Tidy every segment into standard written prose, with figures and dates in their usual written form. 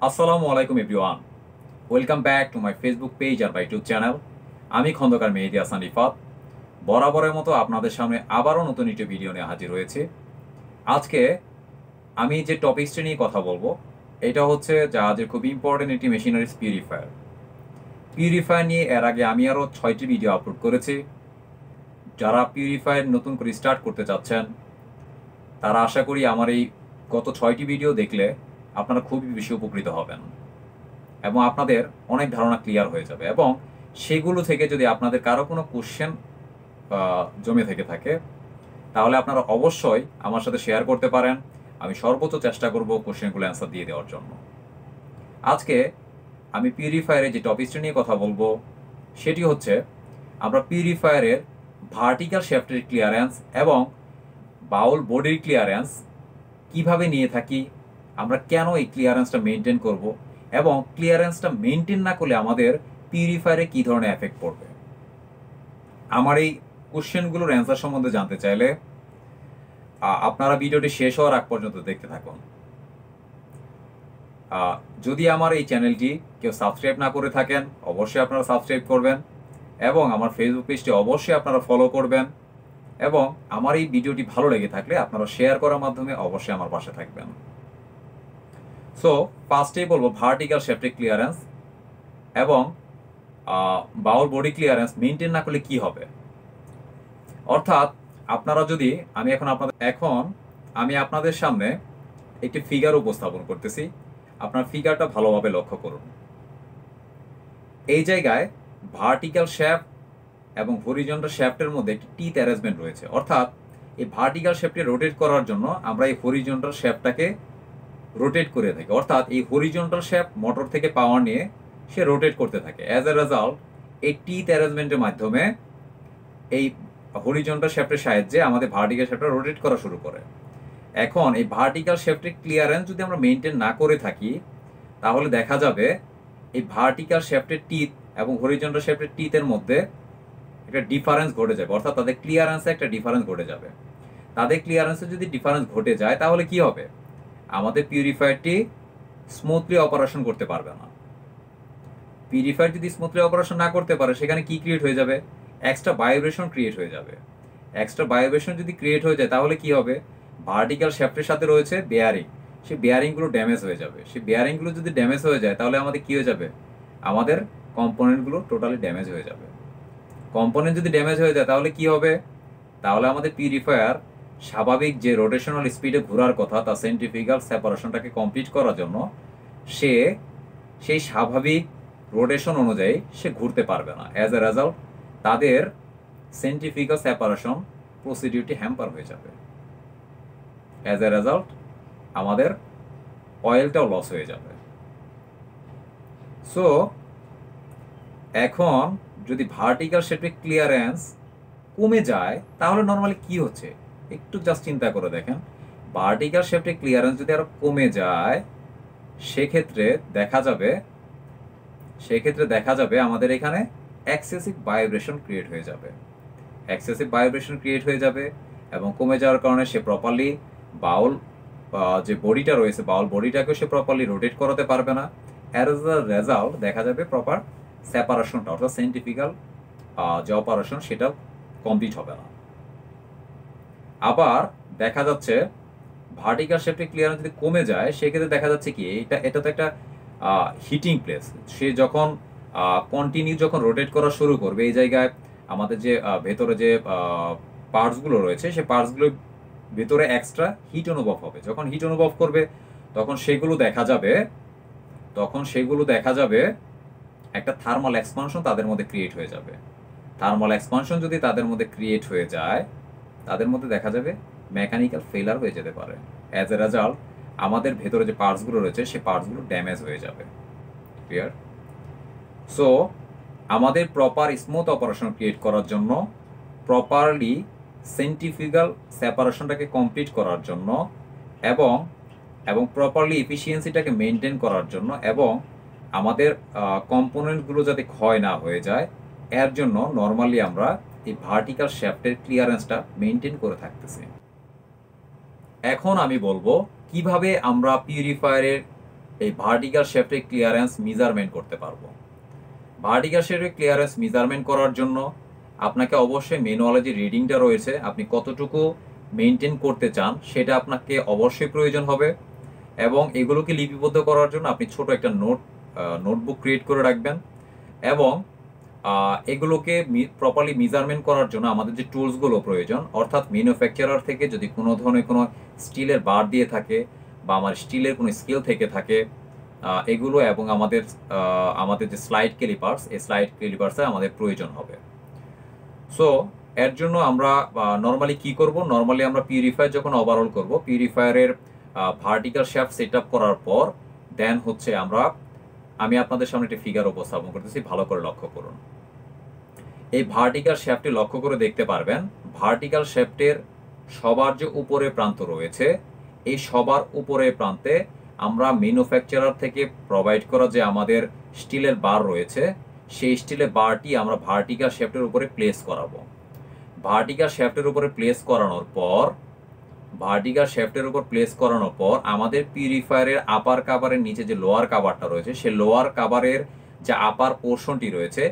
আসসালামু আলাইকুম everyone, welcome back to my Facebook page আর মাই ইউটিউব চ্যানেল। আমি খন্দকার মেহেদী হাসান রিফাত বরাবরের মতো আপনাদের সামনে আবারও নতুন একটি ভিডিও নিয়ে হাজির হয়েছি। আজকে আমি যে টপিকসটি নিয়ে কথা বলবো এটা হচ্ছে জাহাজের খুব ইম্পর্টেন্ট একটি মেশিনারিজ পিউরিফায়ার। পিউরিফায়ার নিয়ে এর আগে আমি আরও 6টি ভিডিও আপলোড করেছি। যারা পিউরিফায়ার নতুন করে স্টার্ট করতে চাচ্ছেন তারা আশা করি আমার এই গত 6টি ভিডিও দেখলে আপনারা খুবই বেশি উপকৃত হবেন এবং আপনাদের অনেক ধারণা ক্লিয়ার হয়ে যাবে। এবং সেগুলো থেকে যদি আপনাদের কারো কোনো কোশ্চেন জমে থেকে থাকে তাহলে আপনারা অবশ্যই আমার সাথে শেয়ার করতে পারেন। আমি সর্বোচ্চ চেষ্টা করব কোশ্চেনগুলো অ্যান্সার দিয়ে দেওয়ার জন্য। আজকে আমি পিউরিফায়ারের যে টপিকটি নিয়ে কথা বলবো সেটি হচ্ছে আমরা পিউরিফায়ারের ভার্টিক্যাল শ্যাফটের ক্লিয়ারেন্স এবং বাউল বডির ক্লিয়ারেন্স কিভাবে নিয়ে থাকি, আমরা কেন এই ক্লিয়ারেন্সটা মেনটেন করব এবং ক্লিয়ারেন্সটা মেনটেন না করলে আমাদের পিউরিফায়ারে কী ধরনের এফেক্ট পড়বে। আমার এই কোশ্চেনগুলোর অ্যান্সার সম্বন্ধে জানতে চাইলে আপনারা ভিডিওটি শেষ হওয়ার আগ পর্যন্ত দেখতে থাকুন। যদি আমার এই চ্যানেলটি কেউ সাবস্ক্রাইব না করে থাকেন অবশ্যই আপনারা সাবস্ক্রাইব করবেন এবং আমার ফেসবুক পেজটি অবশ্যই আপনারা ফলো করবেন এবং আমার এই ভিডিওটি ভালো লেগে থাকলে আপনারা শেয়ার করার মাধ্যমে অবশ্যই আমার পাশে থাকবেন। সো ফার্স্টেই বলবো ভার্টিক্যাল শ্যাফটের ক্লিয়ারেন্স এবং বাউল বডি ক্লিয়ারেন্স মেনটেন না করলে কি হবে। অর্থাৎ আপনারা যদি আমি আপনাদের সামনে একটি ফিগার উপস্থাপন করতেছি, আপনার ফিগারটা ভালোভাবে লক্ষ্য করুন। এই জায়গায় ভার্টিক্যাল শ্যাফট এবং হরিজন্টাল শ্যাফটের মধ্যে একটি টিথ অ্যারেঞ্জমেন্ট রয়েছে। অর্থাৎ এই ভার্টিক্যাল শ্যাফটকে রোটেট করার জন্য আমরা এই হরিজন্টাল শ্যাফটটাকে রোটেট করে থাকি। অর্থাৎ এই হরিজন্টাল শ্যাফট মোটর থেকে পাওয়ার নিয়ে সে রোটেট করতে থাকে। অ্যাজ এ রেজাল্ট এই টিথ অ্যারেঞ্জমেন্টের মাধ্যমে এই হরিজন্টাল শ্যাফটের সাহায্যে আমাদের ভার্টিক্যাল শ্যাফটটা রোটেট করা শুরু করে। এখন এই ভার্টিক্যাল শ্যাফটের ক্লিয়ারেন্স যদি আমরা মেনটেন না করে থাকি তাহলে দেখা যাবে এই ভার্টিক্যাল শ্যাফটের টিথ এবং হরিজন্টাল শ্যাফটের টিথের মধ্যে একটা ডিফারেন্স ঘটে যাবে। অর্থাৎ তাদের ক্লিয়ারেন্সে একটা ডিফারেন্স ঘটে যাবে। তাদের ক্লিয়ারেন্সে যদি ডিফারেন্স ঘটে যায় তাহলে কি হবে, আমাদের পিউরিফায়ারটি স্মুথলি অপারেশন করতে পারবে না। পিউরিফায়ার যদি স্মুথলি অপারেশন না করতে পারে সেখানে কি ক্রিয়েট হয়ে যাবে, এক্সট্রা ভাইব্রেশন ক্রিয়েট হয়ে যাবে। এক্সট্রা ভাইব্রেশন যদি ক্রিয়েট হয়ে যায় তাহলে কি হবে, ভার্টিক্যাল শ্যাফটের সাথে রয়েছে বেয়ারিং, সেই বেয়ারিংগুলো ড্যামেজ হয়ে যাবে। সেই বেয়ারিংগুলো যদি ড্যামেজ হয়ে যায় তাহলে আমাদের কি হয়ে যাবে, আমাদের কম্পোনেন্টগুলো টোটালি ড্যামেজ হয়ে যাবে। কম্পোনেন্ট যদি ড্যামেজ হয়ে যায় তাহলে কি হবে, তাহলে আমাদের পিউরিফায়ার স্বাভাবিক যে রোটেশনাল স্পিডে ঘোরার কথা তা সেন্ট্রিফিউগাল সেপারেশনটাকে কমপ্লিট করার জন্য সেই স্বাভাবিক রোটেশন অনুযায়ী সে ঘুরতে পারবে না। অ্যাজ এ রেজাল্ট তাদের সেন্ট্রিফিউগাল সেপারেশন প্রসিডিউরটি হ্যাম্পার হয়ে যাবে। অ্যাজ এ রেজাল্ট আমাদের অয়েলটাও লস হয়ে যাবে। সো এখন যদি ভার্টিক্যাল শ্যাফটের ক্লিয়ারেন্স কমে যায় তাহলে নর্মালি কি হচ্ছে একটু জাস্ট চিন্তা করে দেখেন। ভার্টিক্যাল শ্যাফটের ক্লিয়ারেন্স যদি আরো কমে যায় সেক্ষেত্রে দেখা যাবে আমাদের এখানে এক্সেসিভ ভাইব্রেশন ক্রিয়েট হয়ে যাবে। এক্সেসিভ ভাইব্রেশন ক্রিয়েট হয়ে যাবে এবং কমে যাওয়ার কারণে সে প্রপারলি বাউল যে বডিটা রয়েছে বাউল বডিটাকে সে প্রপারলি রোটেট করাতে পারবে না। অ্যাজ আ রেজাল্ট দেখা যাবে প্রপার সেপারেশনটা অর্থাৎ সেন্ট্রিফিউগাল যে অপারেশন সেটাও কমপ্লিট হবে না। আবার দেখা যাচ্ছে ভার্টিক্যাল শ্যাফটের ক্লিয়ারেন্স যদি কমে যায় সেক্ষেত্রে দেখা যাচ্ছে কি এটা তো একটা হিটিং প্লেস। সে যখন কন্টিনিউ যখন রোটেট করা শুরু করবে এই জায়গায় আমাদের যে ভেতরে যে পার্টসগুলো রয়েছে সেই পার্টসগুলোর ভেতরে এক্সট্রা হিট অনুভব হবে। যখন হিট অনুভব করবে তখন সেগুলো দেখা যাবে একটা থার্মাল এক্সপানশন তাদের মধ্যে ক্রিয়েট হয়ে যাবে। থার্মাল এক্সপানশন যদি তাদের মধ্যে ক্রিয়েট হয়ে যায় তাদের মধ্যে দেখা যাবে মেকানিক্যাল ফেলার হয়ে যেতে পারে। অ্যাজ এ রেজাল্ট আমাদের ভেতরে যে পার্টসগুলো রয়েছে সেই পার্টসগুলো ড্যামেজ হয়ে যাবে। ক্লিয়ার? সো আমাদের প্রপার স্মুথ অপারেশন ক্রিয়েট করার জন্য, প্রপারলি সেন্ট্রিফিউগাল সেপারেশনটাকে কমপ্লিট করার জন্য এবং প্রপারলি এফিসিয়েন্সিটাকে মেনটেন করার জন্য এবং আমাদের কম্পোনেন্টগুলো যাতে ক্ষয় না হয়ে যায় এর জন্য নর্মালি আমরা এই ভার্টিক্যাল শ্যাফটের ক্লিয়ারেন্সটা মেনটেন করে থাকতেছি। এখন আমি বলবো কিভাবে আমরা পিউরিফায়ারের এই ভার্টিক্যাল শ্যাফটের ক্লিয়ারেন্স মেজারমেন্ট করতে পারবো। ভার্টিক্যাল শ্যাফটের ক্লিয়ারেন্স মেজারমেন্ট করার জন্য আপনাকে অবশ্যই ম্যানুয়ালে যে রিডিংটা রয়েছে আপনি কতটুকু মেনটেন করতে চান সেটা আপনাকে অবশ্যই প্রয়োজন হবে, এবং এগুলোকে লিপিবদ্ধ করার জন্য আপনি ছোট একটা নোটবুক ক্রিয়েট করে রাখবেন। এবং এগুলোকে প্রপারলি মেজারমেন্ট করার জন্য আমাদের যে টুলসগুলো প্রয়োজন, অর্থাৎ ম্যানুফ্যাকচারার থেকে যদি কোনো ধরনের কোনো স্টিলের বার দিয়ে থাকে বা আমার স্টিলের কোনো স্কেল থেকে থাকে এগুলো, এবং আমাদের যে স্লাইড ক্যালিপার্স, এই স্লাইড ক্যালিপার্সে আমাদের প্রয়োজন হবে। সো এর জন্য আমরা নর্মালি কি করব, নর্মালি আমরা পিউরিফায়ার যখন ওভারঅল করব, পিউরিফায়ারের ভার্টিক্যাল শ্যাফট সেট আপ করার পর দেন হচ্ছে আমি আপনাদের সামনে একটি ফিগার উপস্থাপন করতেছি, ভালো করে লক্ষ্য করুন। এই ভার্টিক্যাল শ্যাফটে লক্ষ্য করে দেখতে পারবেন ভার্টিক্যাল শ্যাফটের সবার যে উপরে প্রান্ত রয়েছে, এই সবার উপরে প্রান্তে আমরা ম্যানুফ্যাকচারার থেকে প্রোভাইড করা যে আমাদের স্টিলের বার রয়েছে, সেই স্টিলের বারটি আমরা ভার্টিক্যাল শ্যাফটের উপরে প্লেস করাবো। ভার্টিক্যাল শ্যাফটের উপরে প্লেস করানোর পর আমাদের পিউরিফায়ারের আপার কাভারের নিচে যে লোয়ার কাভারটা রয়েছে, সেই লোয়ার কাভারের যে আপার পোর্শনটি রয়েছে,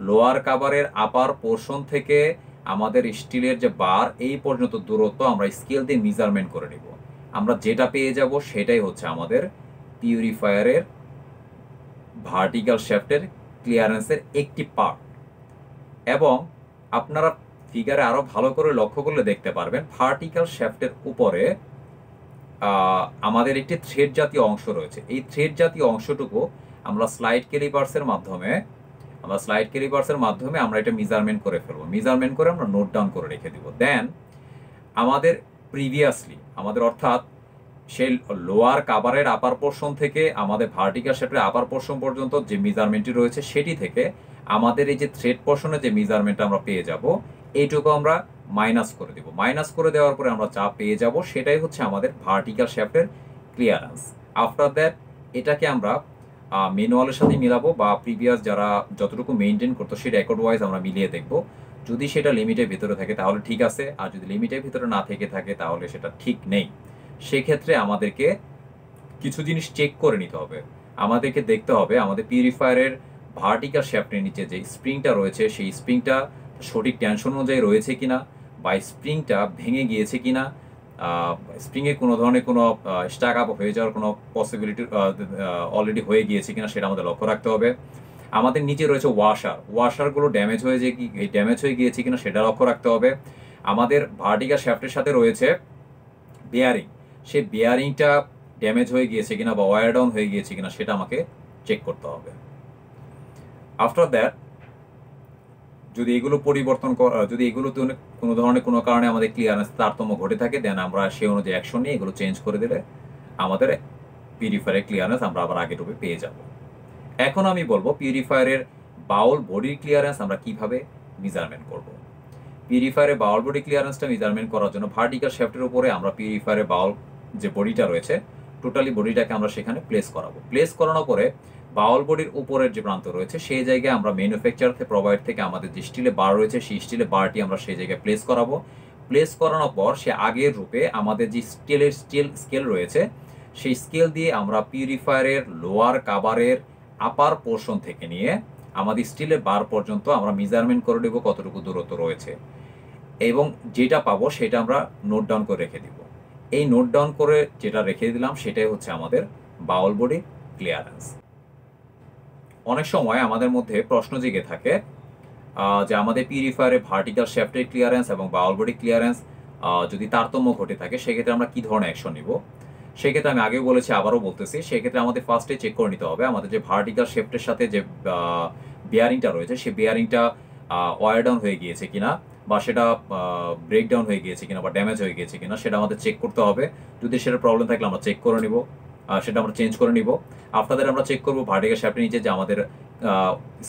লোয়ার কাভারের আপার পোর্শন থেকে আমাদের স্টিলের যে বার এই পর্যন্ত দূরত্ব আমরা স্কেল দিয়ে মেজারমেন্ট করে নিব। আমরা যেটা পেয়ে যাব সেটাই হচ্ছে আমাদের পিউরিফায়ারের ভার্টিক্যাল শ্যাফটের ক্লিয়ারেন্সের একটি পার্ট। এবং আপনারা ফিগারে আরো ভালো করে লক্ষ্য করলে দেখতে পারবেন ভার্টিক্যাল শ্যাফটের উপরে আমাদের একটি থ্রেড জাতীয় অংশ রয়েছে। এই থ্রেড জাতীয় অংশটুকু আমরা স্লাইড ক্যালিপার্সের মাধ্যমে আমরা এটা মেজারমেন্ট করে ফেলবো। মেজারমেন্ট করে আমরা নোট ডাউন করে রেখে দিব। দেন আমাদের অর্থাৎ সেই লোয়ার কাভারের আপার পোর্শন থেকে আমাদের ভার্টিক্যাল শ্যাফটের আপার পোর্শন পর্যন্ত যে মেজারমেন্টটি রয়েছে সেটি থেকে আমাদের এই যে থ্রেড পোর্শনে যে মেজারমেন্ট আমরা পেয়ে যাব, এইটুকু আমরা মাইনাস করে দেব। মাইনাস করে দেওয়ার পরে আমরা যা পেয়ে যাব সেটাই হচ্ছে আমাদের ভার্টিক্যাল শ্যাফটের ক্লিয়ারেন্স। আফটার দ্যাট এটাকে আমরা ম্যানুয়ালের সাথে মিলাবো, বা প্রিভিয়াস যারা যতটুকু মেনটেন করতো সেই রেকর্ড ওয়াইজ আমরা মিলিয়ে দেখব। যদি সেটা লিমিটের ভিতরে থাকে তাহলে ঠিক আছে, আর যদি লিমিটের ভিতরে না থেকে থাকে তাহলে সেটা ঠিক নেই। সেক্ষেত্রে আমাদেরকে কিছু জিনিস চেক করে নিতে হবে। আমাদেরকে দেখতে হবে আমাদের পিউরিফায়ারের ভার্টিক্যাল শ্যাফটের নিচে যে স্প্রিংটা রয়েছে সেই স্প্রিংটা সঠিক টেনশন অনুযায়ী রয়েছে কিনা, বা স্প্রিংটা ভেঙে গিয়েছে কিনা, স্প্রিংয়ে কোনো ধরনের কোনো স্টাক আপ হয়ে যাওয়ার কোনো পসিবিলিটি অলরেডি হয়ে গিয়েছে কিনা সেটা আমাদের লক্ষ্য রাখতে হবে। আমাদের নিচে রয়েছে ওয়াশারগুলো ড্যামেজ হয়ে গিয়েছে কিনা সেটা লক্ষ্য রাখতে হবে। আমাদের ভার্টিক্যাল শ্যাফটের সাথে রয়েছে বেয়ারিং, সেই বেয়ারিংটা ড্যামেজ হয়ে গিয়েছে কিনা বা ওয়্যার ডাউন হয়ে গিয়েছে কিনা সেটা আমাকে চেক করতে হবে। আফটার দ্যাট যদি এগুলো কোনো ধরনের কোনো কারণে আমাদের ক্লিয়ারেন্স তারতম্য ঘটে থাকে, দেন আমরা সেই অনুযায়ী অ্যাকশন নিয়ে এগুলো চেঞ্জ করে দিলে আমাদের পিউরিফায়ারের ক্লিয়ারেন্স আমরা আবার আগের রূপে পেয়ে যাব। এখন আমি বলবো পিউরিফায়ারের বাউল বডির ক্লিয়ারেন্স আমরা কিভাবে মেজারমেন্ট করব। পিউরিফায়ারের বাউল বডি ক্লিয়ারেন্সটা মেজারমেন্ট করার জন্য ভার্টিক্যাল শ্যাফটের উপরে আমরা পিউরিফায়ারের বাউল যে বডিটা রয়েছে টোটালি বডিটাকে আমরা সেখানে প্লেস করাবো। প্লেস করানোর পরে বাউল বডির উপরের যে প্রান্ত রয়েছে সেই জায়গায় আমরা ম্যানুফ্যাকচার প্রোভাইড থেকে আমাদের যে স্টিলের বার রয়েছে সেই স্টিলের বারটি আমরা সেই জায়গায় প্লেস করাবো। প্লেস করানোর পর সে আগের রূপে আমাদের যে স্কেল রয়েছে সেই স্কেল দিয়ে আমরা পিউরিফায়ারের লোয়ার কাভারের আপার পোর্শন থেকে নিয়ে আমাদের স্টিলের বার পর্যন্ত আমরা মেজারমেন্ট করে নেব কতটুকু দূরত্ব রয়েছে, এবং যেটা পাবো সেটা আমরা নোট ডাউন করে রেখে দিব। এই নোট ডাউন করে যেটা রেখে দিলাম সেটাই হচ্ছে আমাদের বাউল বডি ক্লিয়ারেন্স। অনেক সময় আমাদের মধ্যে প্রশ্ন জেগে থাকে যে আমাদের পিউরিফায়ারের ভার্টিক্যাল শ্যাফটের ক্লিয়ারেন্স এবং বাউল বডি ক্লিয়ারেন্স যদি তারতম্য ঘটে থাকে সেক্ষেত্রে আমরা কি ধরনের অ্যাকশন নিব। সেক্ষেত্রে আমি আগেও বলেছি, আবারও বলতেছি, সেক্ষেত্রে আমাদের ফার্স্টে চেক করে নিতে হবে আমাদের যে ভার্টিক্যাল শ্যাফটের সাথে যে বেয়ারিংটা রয়েছে সেই বেয়ারিংটা ওয়্যার ডাউন হয়ে গিয়েছে কিনা, বা সেটা ব্রেকডাউন হয়ে গিয়েছে কিনা, বা ড্যামেজ হয়ে গিয়েছে কিনা সেটা আমাদের চেক করতে হবে। যদি সেটা প্রবলেম থাকলে আমরা চেক করে নিব, সেটা আমরা চেঞ্জ করে নিব। আফটার দ্যাট আমরা চেক করবো ভার্টিক্যাল শ্যাফটের নিচে যে আমাদের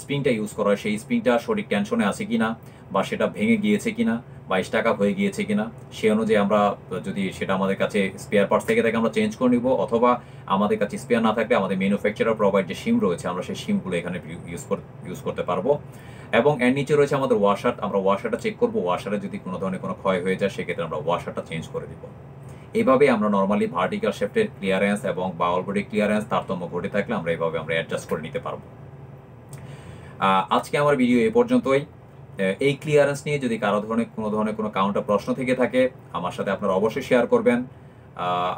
স্প্রিংটা ইউজ করা হয় সেই স্প্রিংটা সঠিক টেনশনে আছে কিনা, বা সেটা ভেঙে গিয়েছে কিনা, বা স্টাক আপ হয়ে গিয়েছে কিনা, সেই অনুযায়ী আমরা যদি সেটা আমাদের কাছে স্পেয়ার পার্টস থেকে থাকে আমরা চেঞ্জ করে নিব, অথবা আমাদের কাছে স্পেয়ার না থাকলে আমাদের ম্যানুফ্যাকচারার প্রোভাইড যে সিম রয়েছে আমরা সেই সিমগুলো এখানে ইউজ করতে পারবো। এবং এর নিচে রয়েছে আমাদের ওয়াশার, আমরা ওয়াশারটা চেক করবো, ওয়াশারে যদি কোনো ধরনের কোনো ক্ষয় হয়ে যায় সেক্ষেত্রে আমরা ওয়াশারটা চেঞ্জ করে দিব। এইভাবে আমরা নর্মালি ভার্টিক্যাল শ্যাফটের ক্লিয়ারেন্স এবং বাউল বডি ক্লিয়ারেন্স তারতম্য ঘটে থাকলে আমরা এইভাবে আমরা অ্যাডজাস্ট করে নিতে পারবো। আজকে আমার ভিডিও এ পর্যন্তই। এই ক্লিয়ারেন্স নিয়ে যদি কারো ধরনের কোনো কাউন্টার প্রশ্ন থেকে থাকে আমার সাথে আপনারা অবশ্যই শেয়ার করবেন।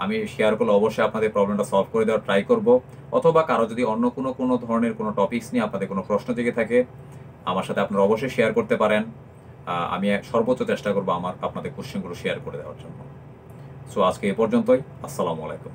আমি শেয়ার করলে অবশ্যই আপনাদের প্রবলেমটা সলভ করে দেওয়ার ট্রাই করব, অথবা কারো যদি অন্য কোনো ধরনের কোনো টপিকস নিয়ে আপনাদের কোনো প্রশ্ন থেকে থাকে আমার সাথে আপনারা অবশ্যই শেয়ার করতে পারেন। আমি সর্বোচ্চ চেষ্টা করবো আপনাদের কোশ্চেনগুলো শেয়ার করে দেওয়ার জন্য। সো আজকে এ পর্যন্তই। আসসালামু আলাইকুম।